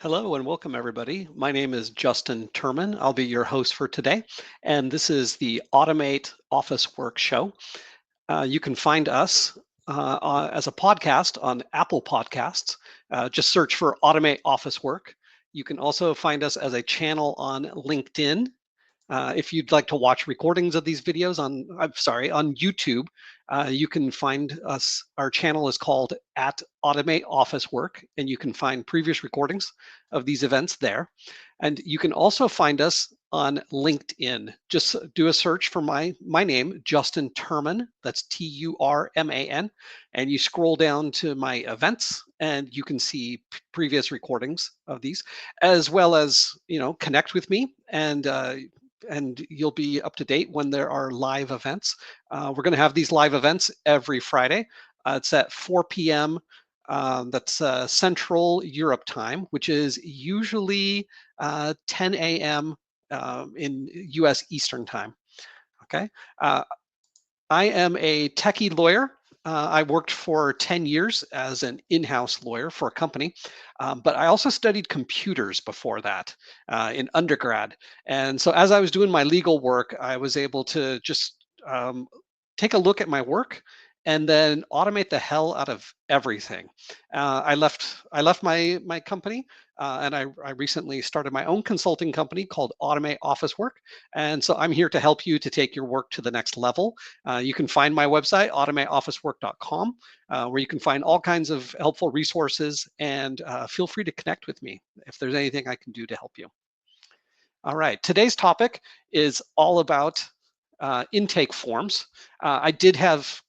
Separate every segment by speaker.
Speaker 1: Hello and welcome, everybody. My name is Justin Turman. I'll be your host for today, and this is the Automate Office Work Show. You can find us as a podcast on Apple Podcasts. Just search for Automate Office Work. You can also find us as a channel on LinkedIn. If you'd like to watch recordings of these videos on YouTube, you can find us. Our channel is called at Automate Office Work, and you can find previous recordings of these events there. And you can also find us on LinkedIn. Just do a search for my name, Justin Turman. That's Turman, and you scroll down to my events, and you can see previous recordings of these, as well as connect with me and you'll be up to date when there are live events. We're going to have these live events every Friday. It's at 4 p.m. That's Central Europe time, which is usually 10 a.m. In U.S. Eastern time. Okay. I am a techie lawyer. I worked for 10 years as an in-house lawyer for a company, but I also studied computers before that in undergrad. And so as I was doing my legal work, I was able to just take a look at my work and then automate the hell out of everything. I left my company, and I recently started my own consulting company called Automate Office Work. And so I'm here to help you to take your work to the next level. You can find my website, automateofficework.com, where you can find all kinds of helpful resources, and feel free to connect with me if there's anything I can do to help you. All right, today's topic is all about intake forms. I did have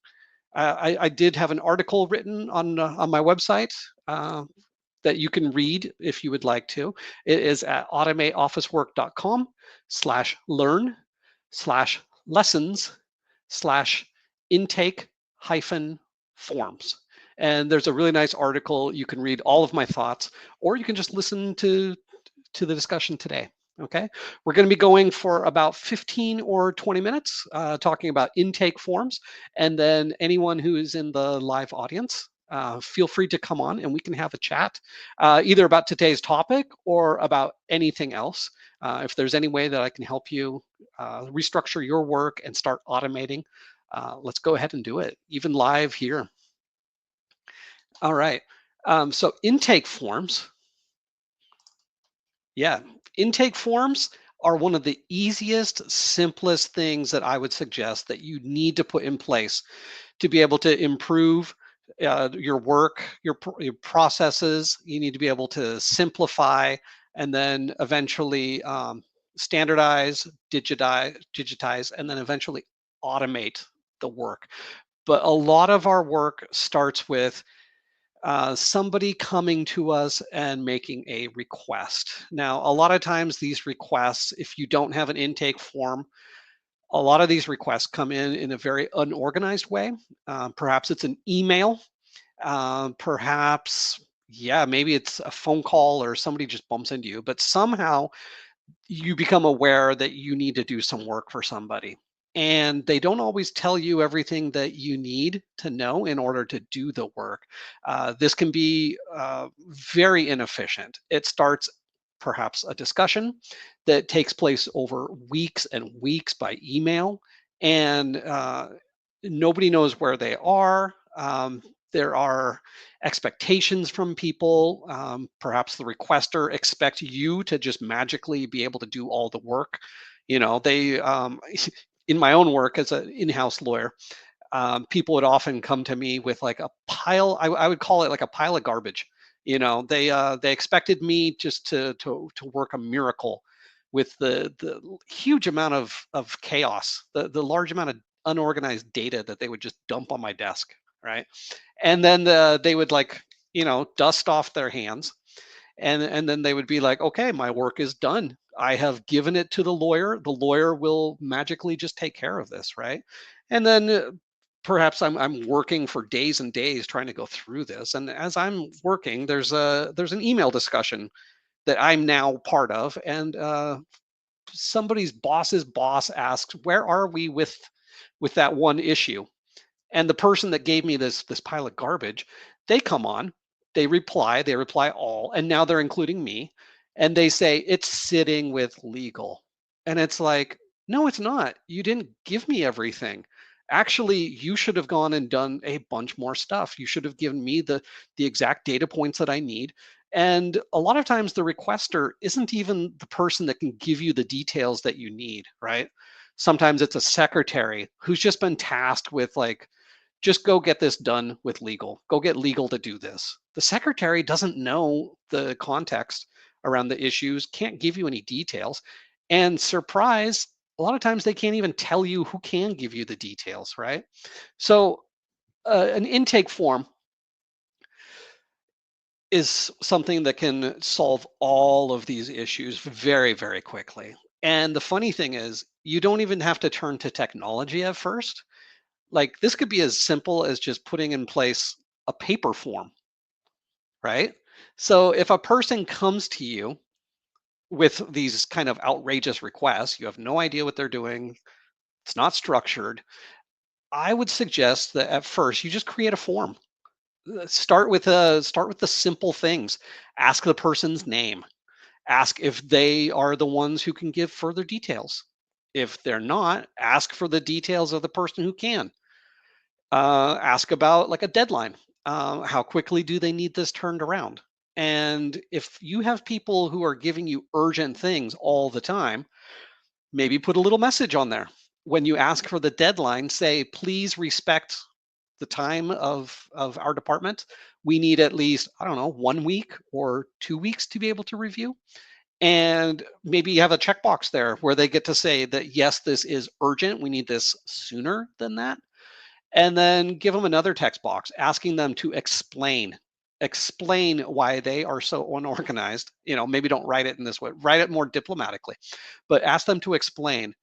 Speaker 1: an article written on my website that you can read if you would like to. It is at automateofficework.com/learn/intake-forms. And there's a really nice article. You can read all of my thoughts, or you can just listen to the discussion today. Okay, we're going to be going for about 15 or 20 minutes talking about intake forms, and then anyone who is in the live audience, feel free to come on and we can have a chat either about today's topic or about anything else. If there's any way that I can help you restructure your work and start automating, let's go ahead and do it, even live here. All right, so intake forms. Yeah, intake forms are one of the easiest, simplest things that I would suggest that you need to put in place to be able to improve your work, your processes. You need to be able to simplify and then eventually standardize, digitize, and then eventually automate the work. But a lot of our work starts with somebody coming to us and making a request. Now, a lot of times these requests, if you don't have an intake form, a lot of these requests come in a very unorganized way. Perhaps it's an email. Perhaps, yeah, maybe it's a phone call or somebody just bumps into you, but somehow you become aware that you need to do some work for somebody. And they don't always tell you everything that you need to know in order to do the work. This can be very inefficient. It starts perhaps a discussion that takes place over weeks and weeks by email, and nobody knows where they are. There are expectations from people. Perhaps the requester expects you to just magically be able to do all the work. They in my own work as an in-house lawyer, people would often come to me with like a pile. I would call it like a pile of garbage. They expected me just to work a miracle with the huge amount of chaos, the large amount of unorganized data that they would just dump on my desk, right? And then they would like dust off their hands, and then they would be like, okay, my work is done. I have given it to the lawyer. The lawyer will magically just take care of this, right? And then perhaps I'm working for days and days trying to go through this. And as I'm working, there's an email discussion that I'm now part of, and somebody's boss's boss asks, where are we with that one issue? And the person that gave me this pile of garbage, they come on they reply all, and now they're including me, and they say it's sitting with legal. And it's like, no, it's not. You didn't give me everything. Actually, you should have gone and done a bunch more stuff. You should have given me the exact data points that I need. And a lot of times the requester isn't even the person that can give you the details that you need, right? Sometimes it's a secretary who's just been tasked with like, just go get this done with legal. Go get legal to do this. The secretary doesn't know the context around the issues, can't give you any details. And surprise, a lot of times they can't even tell you who can give you the details, right? So, an intake form is something that can solve all of these issues very, very quickly. And the funny thing is, you don't even have to turn to technology at first. Like this could be as simple as just putting in place a paper form, right? So if a person comes to you with these kind of outrageous requests, you have no idea what they're doing, it's not structured, I would suggest that at first you just create a form. Start with the simple things. Ask the person's name. Ask if they are the ones who can give further details. If they're not, ask for the details of the person who can. Ask about like a deadline. How quickly do they need this turned around? And if you have people who are giving you urgent things all the time, maybe put a little message on there. When you ask for the deadline, say, please respect the time of our department. We need at least, I don't know, 1 week or 2 weeks to be able to review. And maybe you have a checkbox there where they get to say that, yes, this is urgent. We need this sooner than that, and then give them another text box asking them to explain why they are so unorganized. Maybe don't write it in this way, write it more diplomatically, but ask them to explain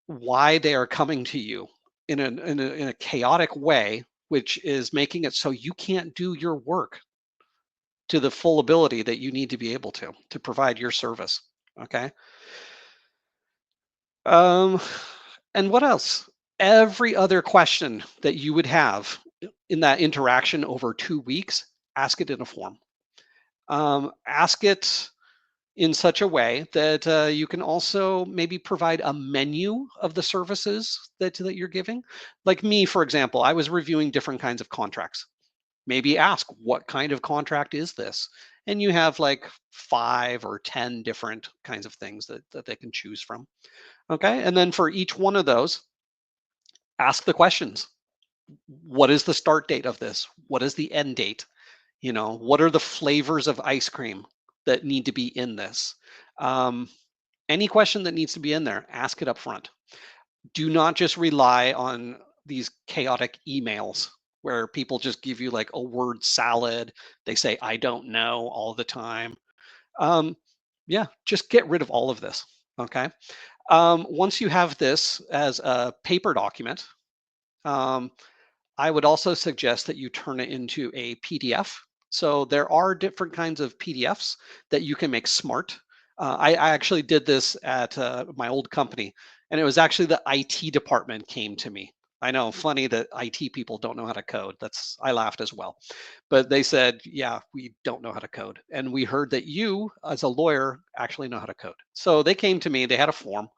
Speaker 1: why they are coming to you in a chaotic way, which is making it so you can't do your work to the full ability that you need to be able to provide your service. Okay. Um, and what else? Every other question that you would have in that interaction over 2 weeks, ask it in a form. Ask it in such a way that you can also maybe provide a menu of the services that you're giving. Like me, for example, I was reviewing different kinds of contracts. Maybe ask, what kind of contract is this? And you have like 5 or 10 different kinds of things that they can choose from. Okay. And then for each one of those, ask the questions. What is the start date of this? What is the end date? What are the flavors of ice cream that need to be in this? Um, any question that needs to be in there, ask it up front. Do not just rely on these chaotic emails where people just give you like a word salad. They say, I don't know all the time. Um, yeah, just get rid of all of this. Okay. Once you have this as a paper document, um, I would also suggest that you turn it into a PDF. So there are different kinds of PDFs that you can make smart. I actually did this at my old company, and it was actually the IT department came to me. I know, funny that IT people don't know how to code. I laughed as well. But they said, yeah, we don't know how to code. And we heard that you, as a lawyer, actually know how to code. So they came to me, they had a form.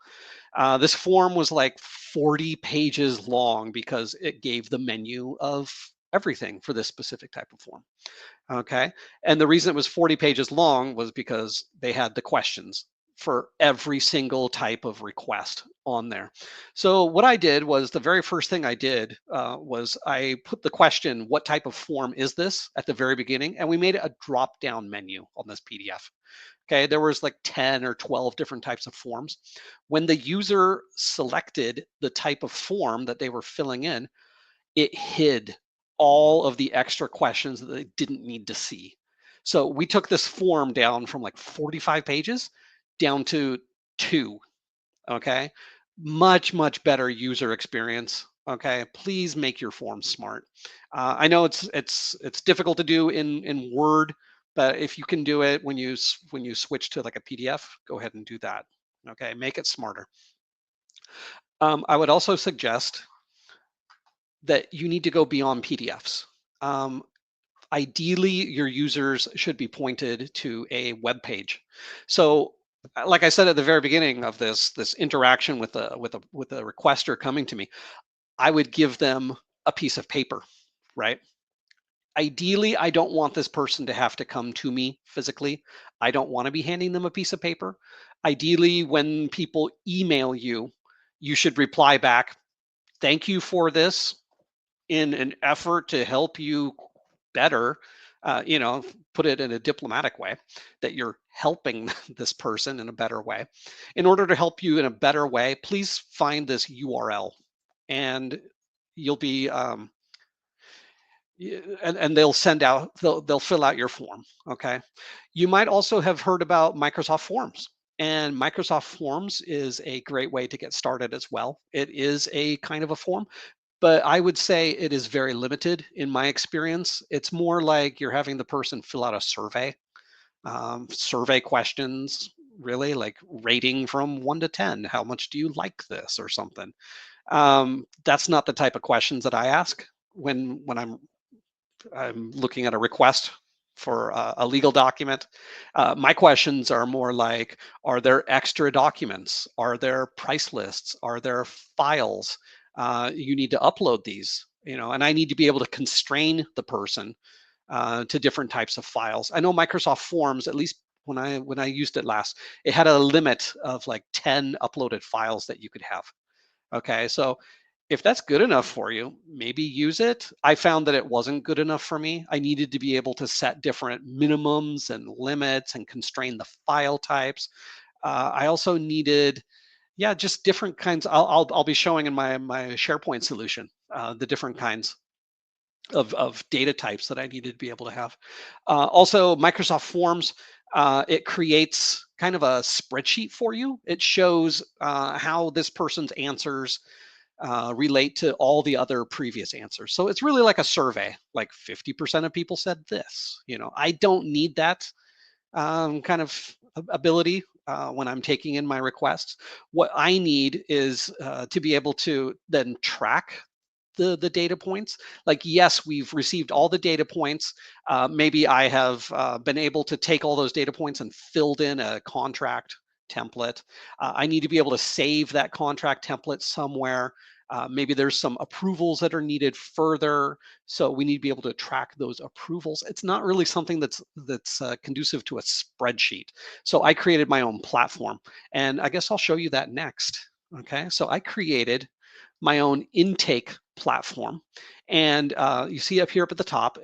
Speaker 1: This form was like 40 pages long because it gave the menu of everything for this specific type of form. Okay. And the reason it was 40 pages long was because they had the questions for every single type of request on there. So what I did was the very first thing I did was I put the question, what type of form is this, at the very beginning, and we made it a drop down menu on this PDF. Okay, there was like 10 or 12 different types of forms. When the user selected the type of form that they were filling in, it hid all of the extra questions that they didn't need to see. So we took this form down from like 45 pages down to 2. Okay, much better user experience. Okay, please make your form smart. I know it's difficult to do in Word, but if you can do it when you switch to like a PDF, go ahead and do that. Okay, make it smarter. I would also suggest that you need to go beyond PDFs. Um, Ideally, your users should be pointed to a web page. So, like I said at the very beginning of this interaction with a requester coming to me, I would give them a piece of paper, right? Ideally, I don't want this person to have to come to me physically. I don't want to be handing them a piece of paper. Ideally, when people email you, you should reply back, "Thank you for this. In an effort to help you better, you know, put it in a diplomatic way, that you're helping this person in a better way. In order to help you in a better way, please find this URL, and you'll be and they'll send out they'll fill out your form. Okay. You might also have heard about Microsoft Forms. And Microsoft Forms is a great way to get started as well. It is a kind of a form, but I would say it is very limited in my experience. It's more like you're having the person fill out a survey, survey questions, really like rating from 1 to 10. How much do you like this or something? That's not the type of questions that I ask when I'm looking at a request for a legal document. My questions are more like, are there extra documents? Are there price lists? Are there files? You need to upload these, and I need to be able to constrain the person to different types of files. I know Microsoft Forms, at least when I used it last, it had a limit of like 10 uploaded files that you could have. Okay, so if that's good enough for you, maybe use it. I found that it wasn't good enough for me. I needed to be able to set different minimums and limits and constrain the file types. I also needed, yeah, just different kinds. I'll be showing in my SharePoint solution the different kinds of data types that I needed to be able to have. Also, Microsoft Forms, it creates kind of a spreadsheet for you. It shows how this person's answers relate to all the other previous answers. So it's really like a survey. Like 50% of people said this. I don't need that kind of ability when I'm taking in my requests. What I need is to be able to then track the data points. Like, yes, we've received all the data points. Maybe I have been able to take all those data points and filled in a contract template. I need to be able to save that contract template somewhere. Maybe there's some approvals that are needed further, so we need to be able to track those approvals. It's not really something that's conducive to a spreadsheet. So I created my own platform, and I guess I'll show you that next. Okay, so I created my own intake platform. And you see up here up at the top,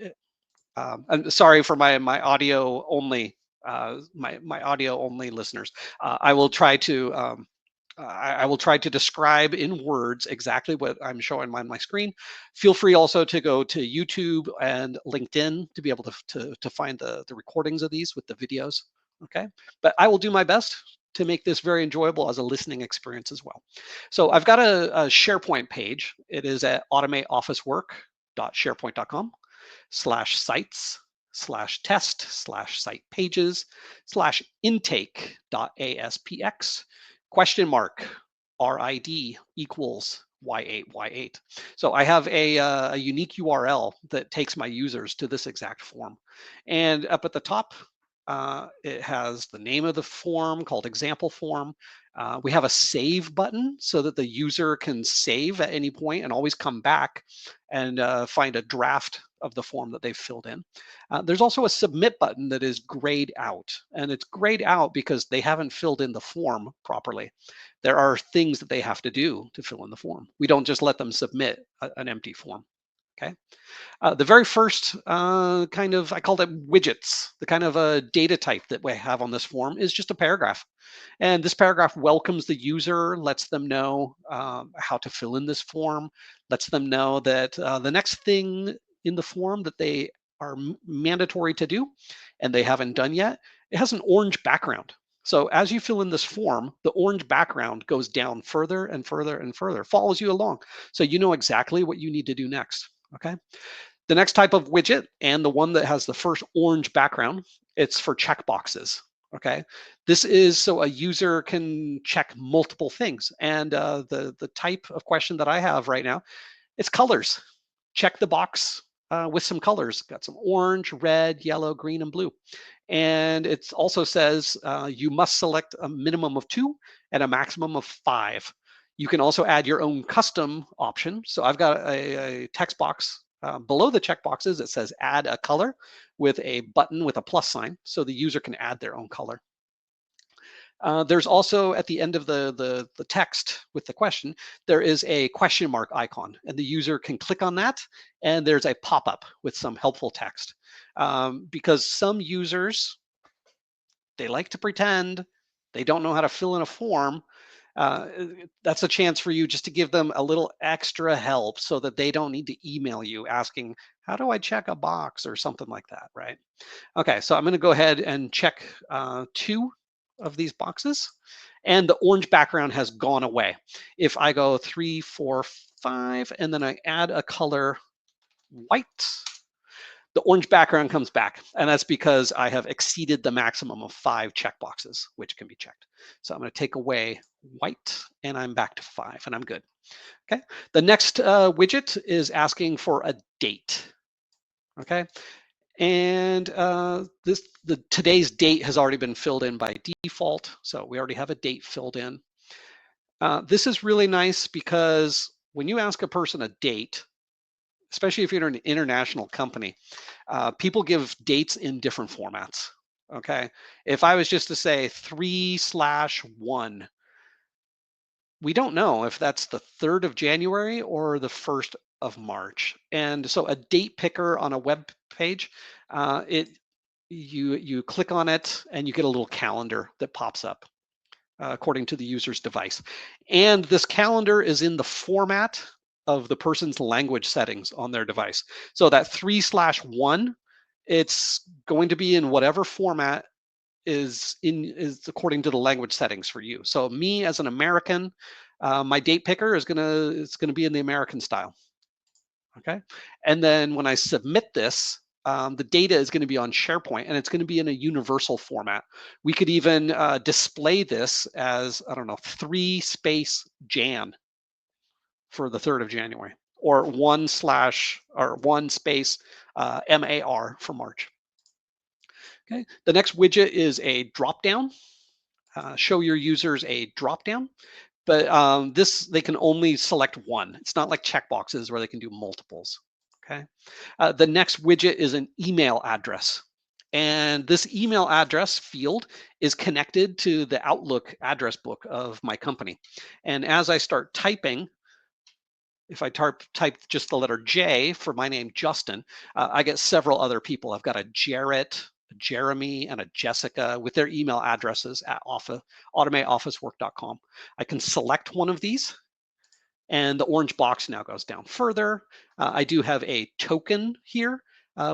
Speaker 1: I'm sorry for my audio only, my audio only listeners. I will try to I will try to describe in words exactly what I'm showing on my screen. Feel free also to go to YouTube and LinkedIn to be able to find the recordings of these with the videos. Okay, but I will do my best to make this very enjoyable as a listening experience as well. So I've got a SharePoint page. It is at automateofficework.sharepoint.com/sites/test/site pages/intake.aspx $RID equals Y8Y8. So I have a unique URL that takes my users to this exact form. And up at the top, it has the name of the form called example form. We have a save button so that the user can save at any point and always come back and find a draft of the form that they've filled in. There's also a submit button that is grayed out, and it's grayed out because they haven't filled in the form properly. There are things that they have to do to fill in the form. We don't just let them submit an empty form. Okay. The very first kind of, I call it widgets, the kind of a data type that we have on this form is just a paragraph. And this paragraph welcomes the user, lets them know how to fill in this form, lets them know that the next thing in the form that they are mandatory to do and they haven't done yet, it has an orange background. So as you fill in this form, the orange background goes down further and further and further, follows you along. So you know exactly what you need to do next. Okay. The next type of widget, and the one that has the first orange background, it's for checkboxes. Okay, this is so a user can check multiple things. And the type of question that I have right now, it's colors. Check the box with some colors. Got some orange, red, yellow, green, and blue. And it also says you must select a minimum of 2 and a maximum of 5. You can also add your own custom option. So I've got a text box below the checkboxes. It says add a color with a button with a plus sign, so the user can add their own color. There's also at the end of the text with the question, there is a question mark icon, and the user can click on that, and there's a pop-up with some helpful text. Because some users, they like to pretend they don't know how to fill in a form. That's a chance for you just to give them a little extra help so that they don't need to email you asking, how do I check a box or something like that, right? Okay, so I'm going to go ahead and check 2 of these boxes, and the orange background has gone away. If I go 3, 4, 5, and then I add a color white, the orange background comes back, and that's because I have exceeded the maximum of 5 checkboxes, which can be checked. So I'm going to take away white, and I'm back to 5, and I'm good. Okay, the next widget is asking for a date. Okay, and today's date has already been filled in by default, so we already have a date filled in. This is really nice because when you ask a person a date, especially if you're an international company, people give dates in different formats. Okay, if I was just to say 3/1, we don't know if that's the 3rd of January or the 1st of March. And so a date picker on a web page, you click on it and you get a little calendar that pops up according to the user's device. And this calendar is in the format of the person's language settings on their device. So that 3/1, it's going to be in whatever format is according to the language settings for you. So me as an American, my date picker is gonna be in the American style. Okay, and then when I submit this, the data is going to be on SharePoint, and it's going to be in a universal format. We could even display this as, I don't know, 3-Jan for the 3rd of January, or 1 space MAR for March. Okay, the next widget is a drop down. Show your users a drop down, but they can only select one. It's not like checkboxes where they can do multiples. Okay, the next widget is an email address, and this email address field is connected to the Outlook address book of my company. And as I start typing, if I type just the letter J for my name, Justin, I get several other people. I've got a Jarrett, a Jeremy, and a Jessica with their email addresses at automateofficework.com. I can select one of these, and the orange box now goes down further. I do have a token here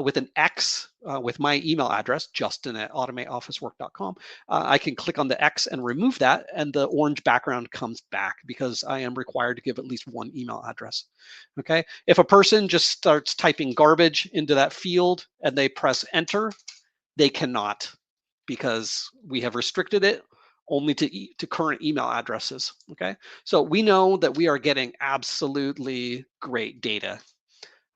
Speaker 1: with an X with my email address, justin@automateofficework.com. I can click on the X and remove that, and the orange background comes back because I am required to give at least one email address. Okay, if a person just starts typing garbage into that field and they press enter, they cannot, because we have restricted it only to current email addresses. Okay, so we know that we are getting absolutely great data.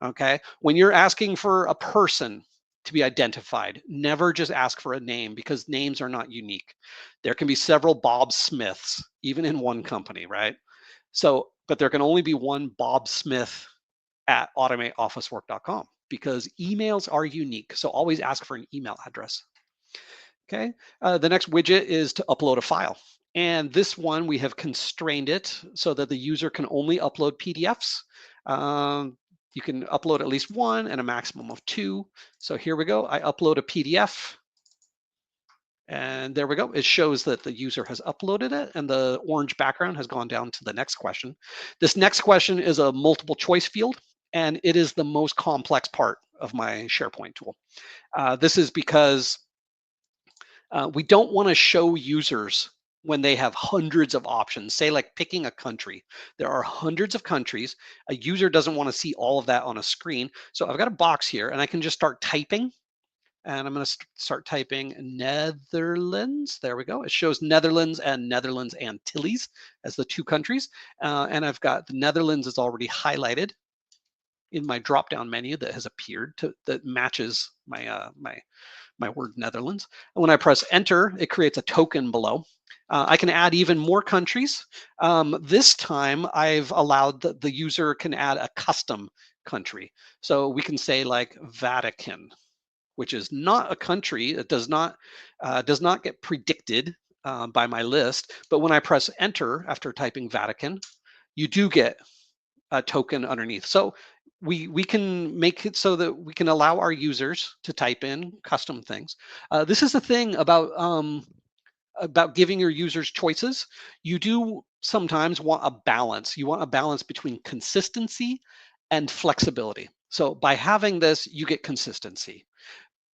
Speaker 1: Okay, when you're asking for a person to be identified, never just ask for a name, because names are not unique. There can be several Bob Smiths even in one company, right? So, but there can only be one Bob Smith at automateofficework.com, because emails are unique. So always ask for an email address. Okay, the next widget is to upload a file. And this one, we have constrained it so that the user can only upload PDFs. You can upload at least 1 and a maximum of 2. So here we go. I upload a PDF. And there we go. It shows that the user has uploaded it, and the orange background has gone down to the next question. This next question is a multiple choice field, and it is the most complex part of my SharePoint tool. This is because we don't want to show users when they have hundreds of options, say like picking a country. There are hundreds of countries. A user doesn't want to see all of that on a screen. So I've got a box here, and I can just start typing. And I'm going to start typing Netherlands. There we go. It shows Netherlands and Netherlands Antilles as the 2 countries. And I've got the Netherlands is already highlighted. in my drop-down menu that has appeared that matches my word Netherlands. And when I press enter, it creates a token below. I can add even more countries. This time I've allowed the user can add a custom country. So we can say like Vatican, which is not a country. It does not get predicted by my list. But when I press enter after typing Vatican, you do get a token underneath. So we can make it so that we can allow our users to type in custom things. This is the thing about giving your users choices. You do sometimes want a balance. You want a balance between consistency and flexibility. So by having this, you get consistency.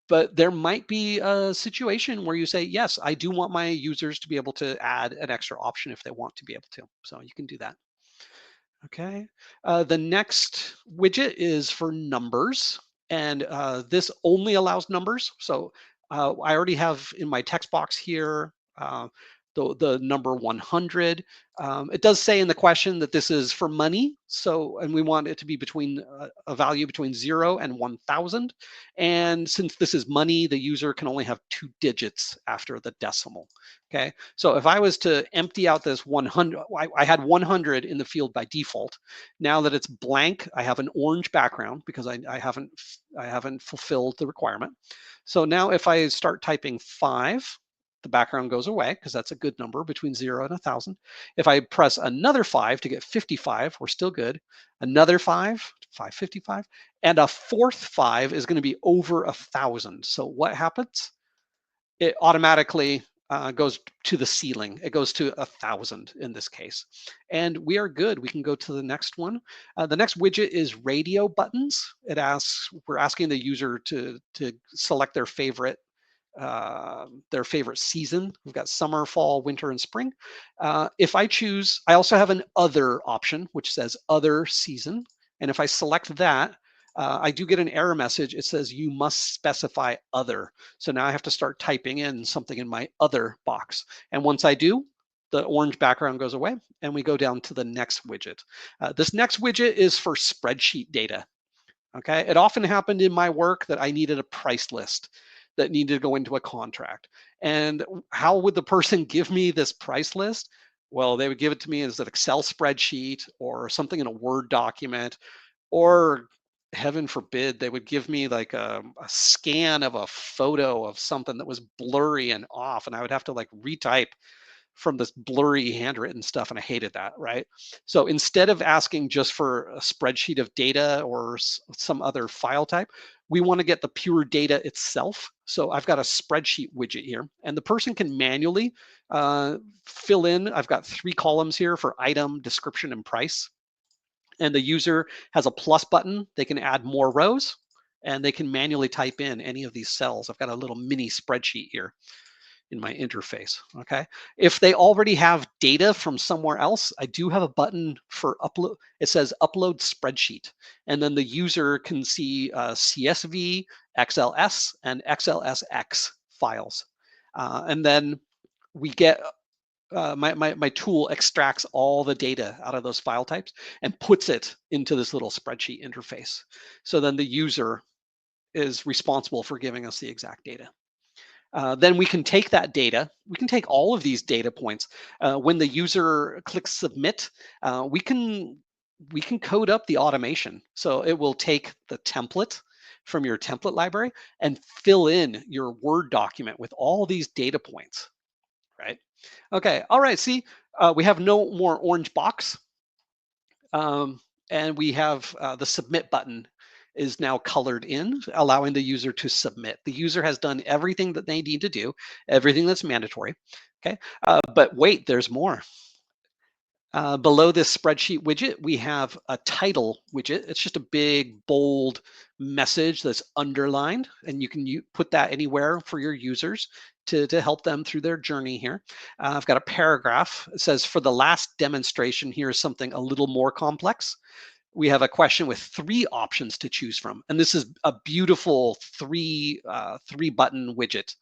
Speaker 1: But there might be a situation where you say, yes, I do want my users to be able to add an extra option if they want to be able to. So you can do that. Okay. The next widget is for numbers, and this only allows numbers. So I already have in my text box here the number 100. It does say in the question that this is for money, so and we want it to be between a value between 0 and 1,000. And since this is money, the user can only have 2 digits after the decimal. Okay. So if I was to empty out this 100, I had 100 in the field by default. Now that it's blank, I have an orange background because I haven't fulfilled the requirement. So now if I start typing 5, the background goes away because that's a good number between 0 and 1,000. If I press another 5 to get 55, we're still good. Another 5, 555, and a fourth 5 is going to be over 1,000. So what happens? It automatically goes to the ceiling. It goes to 1,000 in this case. And we are good. We can go to the next one. The next widget is radio buttons. We're asking the user to select their favorite season. We've got summer, fall, winter, and spring. If I choose, I also have an other option, which says other season. And if I select that, I do get an error message. It says you must specify other. So now I have to start typing in something in my other box. And once I do, the orange background goes away and we go down to the next widget. This next widget is for spreadsheet data. Okay, it often happened in my work that I needed a price list that needed to go into a contract. And how would the person give me this price list? Well, they would give it to me as an Excel spreadsheet or something in a Word document, or heaven forbid, they would give me like a scan of a photo of something that was blurry and off, and I would have to like retype from this blurry handwritten stuff, and I hated that, right? So instead of asking just for a spreadsheet of data or some other file type, we want to get the pure data itself. So I've got a spreadsheet widget here, and the person can manually fill in. I've got 3 columns here for item, description, and price. And the user has a plus button. They can add more rows, and they can manually type in any of these cells. I've got a little mini spreadsheet here in my interface. Okay. If they already have data from somewhere else, I do have a button for upload. It says upload spreadsheet. And then the user can see CSV, XLS, and XLSX files. And then we get my tool extracts all the data out of those file types and puts it into this little spreadsheet interface. So then the user is responsible for giving us the exact data. Then we can take that data. We can take all of these data points. When the user clicks submit, we can code up the automation. So it will take the template from your template library and fill in your Word document with all these data points, right? Okay, all right, see, we have no more orange box. And we have the submit button is now colored in, allowing the user to submit. The user has done everything that they need to do, everything that's mandatory. Okay, but wait, there's more. Below this spreadsheet widget, we have a title widget. It's just a big, bold message that's underlined, and you can put that anywhere for your users to help them through their journey here. I've got a paragraph. It says, for the last demonstration, here's something a little more complex. We have a question with 3 options to choose from, and this is a beautiful three button widget.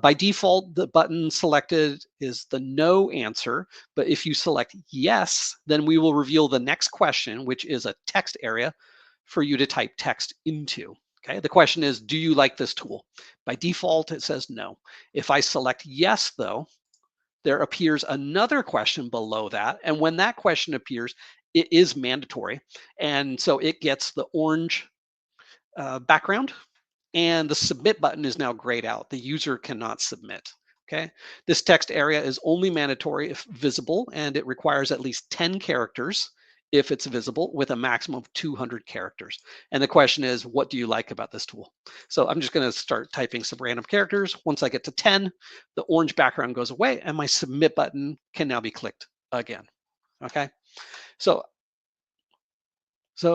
Speaker 1: By default, the button selected is the no answer, but if you select yes, then we will reveal the next question, which is a text area for you to type text into. Okay, the question is, do you like this tool? By default, it says no. If I select yes, though, there appears another question below that. And when that question appears, it is mandatory. And so it gets the orange background, and the submit button is now grayed out. The user cannot submit. Okay. This text area is only mandatory if visible, and it requires at least 10 characters if it's visible, with a maximum of 200 characters. And the question is, what do you like about this tool? So I'm just going to start typing some random characters. Once I get to 10, the orange background goes away and my submit button can now be clicked again. Okay. So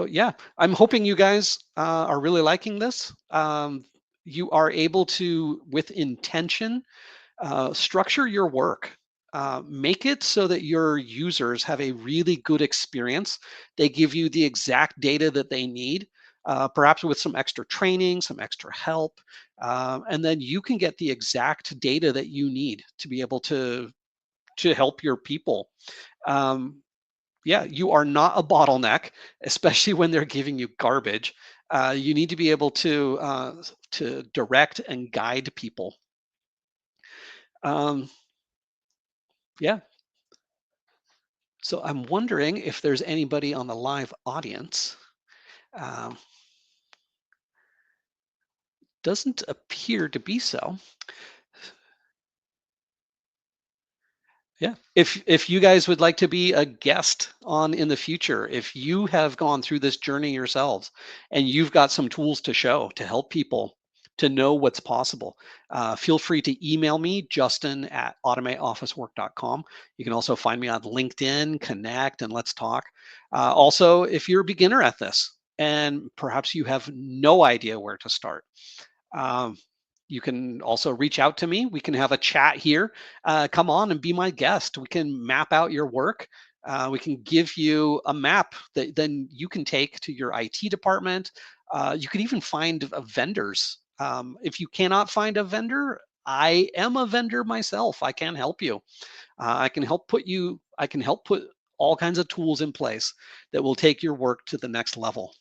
Speaker 1: yeah, I'm hoping you guys are really liking this. You are able to, with intention, structure your work. Make it so that your users have a really good experience. They give you the exact data that they need, perhaps with some extra training, some extra help, and then you can get the exact data that you need to be able to help your people. Um, yeah, you are not a bottleneck, especially when they're giving you garbage. You need to be able to direct and guide people. Um, yeah. So I'm wondering if there's anybody on the live audience. Um, doesn't appear to be so. Yeah. If you guys would like to be a guest on in the future, if you have gone through this journey yourselves and you've got some tools to show to help people to know what's possible, feel free to email me, justin@automateofficework.com. You can also find me on LinkedIn, connect, and let's talk. Also, if you're a beginner at this and perhaps you have no idea where to start, um, you can also reach out to me. We can have a chat here. Come on and be my guest. We can map out your work. We can give you a map that then you can take to your IT department. You can even find vendors. If you cannot find a vendor, I am a vendor myself. I can help you. I can help put you. I can help put all kinds of tools in place that will take your work to the next level.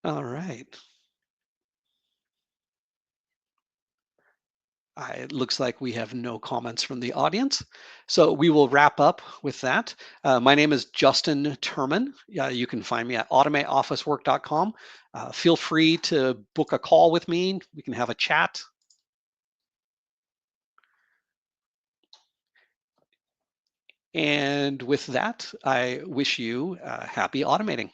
Speaker 1: All right. It looks like we have no comments from the audience. So we will wrap up with that. My name is Justin Turman. You can find me at automateofficework.com. Feel free to book a call with me. We can have a chat. And with that, I wish you happy automating.